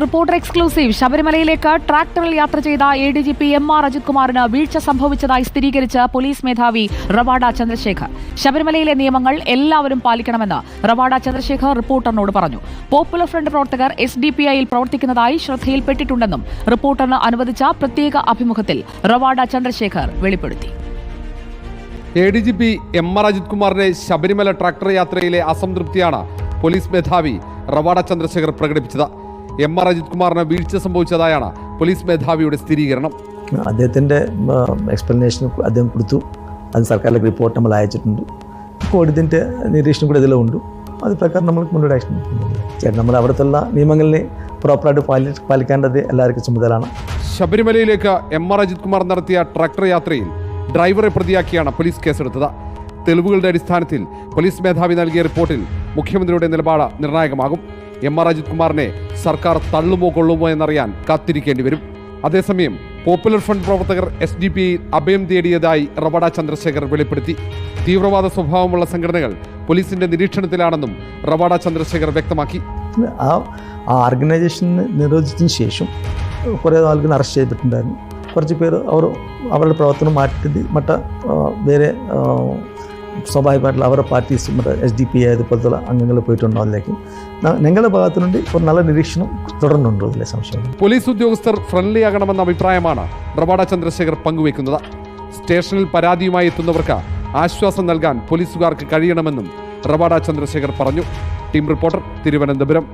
Reporter exclusive. ശബരിമലയിലേക്ക് ട്രാക്ടറിൽ യാത്ര ചെയ്ത ADGP MR അജിത് കുമാറിന് വീഴ്ച സംഭവിച്ചതായി സ്ഥിരീകരിച്ച് പോലീസ് മേധാവി റവാഡ ചന്ദ്രശേഖർ. ശബരിമലയിലെ നിയമങ്ങൾ എല്ലാവരും പാലിക്കണമെന്ന് റവാഡ ചന്ദ്രശേഖർ റിപ്പോർട്ടറിനോട് പറഞ്ഞു. പോപ്പുലർ ഫ്രണ്ട് പ്രവർത്തകർ SDPIയിൽ പ്രവർത്തിക്കുന്നതായി ശ്രദ്ധയിൽപ്പെട്ടിട്ടുണ്ടെന്നും റിപ്പോർട്ടറിന് അനുവദിച്ച പ്രത്യേക അഭിമുഖത്തിൽ റവാഡ ചന്ദ്രശേഖർ വെളിപ്പെടുത്തി. ADGP MR അജിത് കുമാറിന്റെ ശബരിമല ട്രാക്ടർ യാത്രയിലെ അസംതൃപ്തിയാണ് പോലീസ് മേധാവി റവാഡ ചന്ദ്രശേഖർ പ്രകടിപ്പിച്ചത്. MR അജിത് കുമാറിന് വീഴ്ച സംഭവിച്ചതായാണ് പോലീസ് മേധാവിയുടെ സ്ഥിരീകരണം. അദ്ദേഹത്തിൻ്റെ എക്സ്പ്ലനേഷൻ അദ്ദേഹം കൊടുത്തു. അത് സർക്കാരിലേക്ക് റിപ്പോർട്ട് നമ്മൾ അയച്ചിട്ടുണ്ട്. കോടതിൻ്റെ നിരീക്ഷണം കൂടെ ഇതിലുണ്ട്. അത് പ്രകാരം നമ്മൾ മുന്നോട്ട് ആക്ഷൻ ചേട്ടൻ നമ്മൾ അവിടുത്തെ നിയമങ്ങളിലെ പ്രോപ്പറായിട്ട് പാലിക്കേണ്ടത് എല്ലാവർക്കും ചുമതലയാണ്. ശബരിമലയിലേക്ക് MR അജിത് കുമാർ നടത്തിയ ട്രാക്ടർ യാത്രയിൽ ഡ്രൈവറെ പ്രതിയാക്കിയാണ് പോലീസ് കേസെടുത്തത്. തെളിവുകളുടെ അടിസ്ഥാനത്തിൽ പോലീസ് മേധാവി നൽകിയ റിപ്പോർട്ടിൽ മുഖ്യമന്ത്രിയുടെ നിലപാട് നിർണായകമാകും. MR അജിത് കുമാറിനെ സർക്കാർ തള്ളുമോ കൊള്ളുമോ എന്നറിയാൻ കാത്തിരിക്കേണ്ടി വരും. അതേസമയം പോപ്പുലർ ഫ്രണ്ട് പ്രവർത്തകർ SDPI അഭയം തേടിയതായി റവാഡ ചന്ദ്രശേഖർ വെളിപ്പെടുത്തി. തീവ്രവാദ സ്വഭാവമുള്ള സംഘടനകൾ പോലീസിന്റെ നിരീക്ഷണത്തിലാണെന്നും റവാഡ ചന്ദ്രശേഖർ വ്യക്തമാക്കി. ആ ഓർഗനൈസേഷൻ നിരോധിച്ചതിന് ശേഷം കുറേ ആളുകൾ അറസ്റ്റ് ചെയ്തിട്ടുണ്ടായിരുന്നു. കുറച്ച് പേര് അവരുടെ പ്രവർത്തനം മാറ്റി വേറെ സ്വാഭാവികമായിട്ടുള്ള അവരുടെ പാർട്ടീസ് SDPI അതുപോലത്തുള്ള അംഗങ്ങൾ പോയിട്ടുണ്ടോ അതിലേക്ക് ഞങ്ങളുടെ ഭാഗത്തുനിന്ന് ഒരു നല്ല നിരീക്ഷണം തുടർന്നുണ്ടോ അതിലെ സംശയം. പോലീസ് ഉദ്യോഗസ്ഥർ ഫ്രണ്ട്ലി ആകണമെന്ന അഭിപ്രായമാണ് റവാഡ ചന്ദ്രശേഖർ പങ്കുവയ്ക്കുന്നത്. സ്റ്റേഷനിൽ പരാതിയുമായി എത്തുന്നവർക്ക് ആശ്വാസം നൽകാൻ പോലീസുകാർക്ക് കഴിയണമെന്നും റവാഡ ചന്ദ്രശേഖർ പറഞ്ഞു. Team reporter, Thiruvananthapuram.